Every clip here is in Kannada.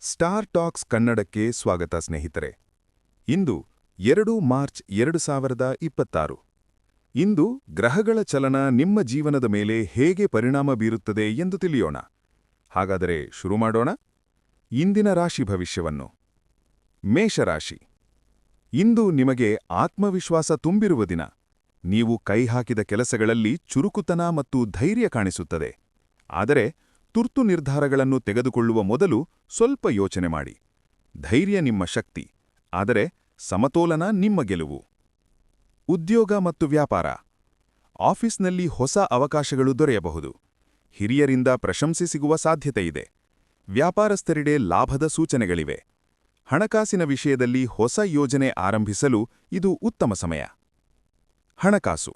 ಸ್ಟಾರ್ ಟಾಕ್ಸ್ ಕನ್ನಡಕ್ಕೆ ಸ್ವಾಗತ ಸ್ನೇಹಿತರೆ. ಇಂದು 2 ಮಾರ್ಚ್ 2026. ಇಂದು ಗ್ರಹಗಳ ಚಲನ ನಿಮ್ಮ ಜೀವನದ ಮೇಲೆ ಹೇಗೆ ಪರಿಣಾಮ ಬೀರುತ್ತದೆ ಎಂದು ತಿಳಿಯೋಣ. ಹಾಗಾದರೆ ಶುರು ಮಾಡೋಣ. ಇಂದಿನ ರಾಶಿ ಭವಿಷ್ಯವನ್ನು. ಮೇಷರಾಶಿ. ಇಂದು ನಿಮಗೆ ಆತ್ಮವಿಶ್ವಾಸ ತುಂಬಿರುವ ದಿನ. ನೀವು ಕೈ ಹಾಕಿದ ಕೆಲಸಗಳಲ್ಲಿ ಚುರುಕುತನ ಮತ್ತು ಧೈರ್ಯ ಕಾಣಿಸುತ್ತದೆ. ಆದರೆ ತುರ್ತು ನಿರ್ಧಾರಗಳನ್ನು ತೆಗೆದುಕೊಳ್ಳುವ ಮೊದಲು ಸ್ವಲ್ಪ ಯೋಚನೆ ಮಾಡಿ. ಧೈರ್ಯ ನಿಮ್ಮ ಶಕ್ತಿ, ಆದರೆ ಸಮತೋಲನ ನಿಮ್ಮ ಗೆಲುವು. ಉದ್ಯೋಗ ಮತ್ತು ವ್ಯಾಪಾರ. ಆಫೀಸ್ನಲ್ಲಿ ಹೊಸ ಅವಕಾಶಗಳು ದೊರೆಯಬಹುದು. ಹಿರಿಯರಿಂದ ಪ್ರಶಂಸೆ ಸಿಗುವ ಸಾಧ್ಯತೆಯಿದೆ. ವ್ಯಾಪಾರಸ್ಥರಿಡೆ ಲಾಭದ ಸೂಚನೆಗಳಿವೆ. ಹಣಕಾಸಿನ ವಿಷಯದಲ್ಲಿ ಹೊಸ ಯೋಜನೆ ಆರಂಭಿಸಲು ಇದು ಉತ್ತಮ ಸಮಯ. ಹಣಕಾಸು.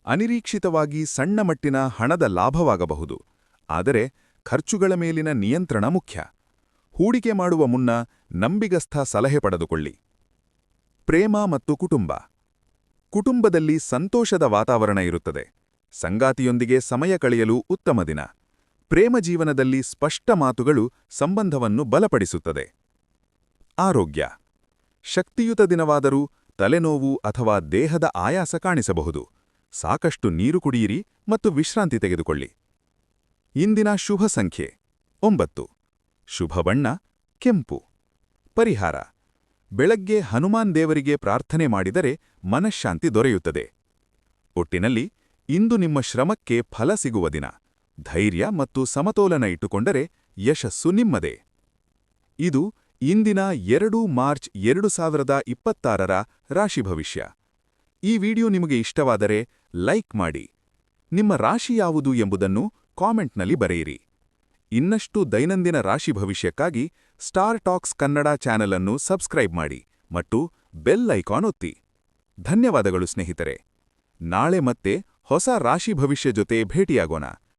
ಅನಿರೀಕ್ಷಿತವಾಗಿ ಸಣ್ಣ ಮಟ್ಟಿನ ಹಣದ ಲಾಭವಾಗಬಹುದು, ಆದರೆ ಖರ್ಚುಗಳ ಮೇಲಿನ ನಿಯಂತ್ರಣ ಮುಖ್ಯ. ಹೂಡಿಕೆ ಮಾಡುವ ಮುನ್ನ ನಂಬಿಗಸ್ಥ ಸಲಹೆ ಪಡೆದುಕೊಳ್ಳಿ. ಪ್ರೇಮ ಮತ್ತು ಕುಟುಂಬ. ಕುಟುಂಬದಲ್ಲಿ ಸಂತೋಷದ ವಾತಾವರಣ ಇರುತ್ತದೆ. ಸಂಗಾತಿಯೊಂದಿಗೆ ಸಮಯ ಕಳೆಯಲು ಉತ್ತಮ ದಿನ. ಪ್ರೇಮ ಜೀವನದಲ್ಲಿ ಸ್ಪಷ್ಟ ಮಾತುಗಳು ಸಂಬಂಧವನ್ನು ಬಲಪಡಿಸುತ್ತದೆ. ಆರೋಗ್ಯ. ಶಕ್ತಿಯುತ ದಿನವಾದರೂ ತಲೆನೋವು ಅಥವಾ ದೇಹದ ಆಯಾಸ ಕಾಣಿಸಬಹುದು. ಸಾಕಷ್ಟು ನೀರು ಕುಡಿಯಿರಿ ಮತ್ತು ವಿಶ್ರಾಂತಿ ತೆಗೆದುಕೊಳ್ಳಿ. ಇಂದಿನ ಶುಭ ಸಂಖ್ಯೆ 9. ಶುಭ ಬಣ್ಣ ಕೆಂಪು. ಪರಿಹಾರ: ಬೆಳಗ್ಗೆ ಹನುಮಾನ್ ದೇವರಿಗೆ ಪ್ರಾರ್ಥನೆ ಮಾಡಿದರೆ ಮನಃಶಾಂತಿ ದೊರೆಯುತ್ತದೆ. ಒಟ್ಟಿನಲ್ಲಿ ಇಂದು ನಿಮ್ಮ ಶ್ರಮಕ್ಕೆ ಫಲ ಸಿಗುವ ದಿನ. ಧೈರ್ಯ ಮತ್ತು ಸಮತೋಲನ ಇಟ್ಟುಕೊಂಡರೆ ಯಶಸ್ಸು ನಿಮ್ಮದೇ. ಇದು ಇಂದಿನ 2 ಮಾರ್ಚ್ 2026ರ ರಾಶಿ ಭವಿಷ್ಯ. ಈ ವಿಡಿಯೋ ನಿಮಗೆ ಇಷ್ಟವಾದರೆ ಲೈಕ್ ಮಾಡಿ. ನಿಮ್ಮ ರಾಶಿ ಯಾವುದು ಎಂಬುದನ್ನು ಕಾಮೆಂಟ್ನಲ್ಲಿ ಬರೆಯಿರಿ. ಇನ್ನಷ್ಟು ದೈನಂದಿನ ರಾಶಿ ಭವಿಷ್ಯಕ್ಕಾಗಿ ಸ್ಟಾರ್ ಟಾಕ್ಸ್ ಕನ್ನಡ ಚಾನೆಲ್ ಅನ್ನು ಸಬ್ಸ್ಕ್ರೈಬ್ ಮಾಡಿ ಮತ್ತು ಬೆಲ್ ಐಕಾನ್ ಒತ್ತಿ. ಧನ್ಯವಾದಗಳು ಸ್ನೇಹಿತರೆ. ನಾಳೆ ಮತ್ತೆ ಹೊಸ ರಾಶಿ ಭವಿಷ್ಯ ಜೊತೆ ಭೇಟಿಯಾಗೋಣ.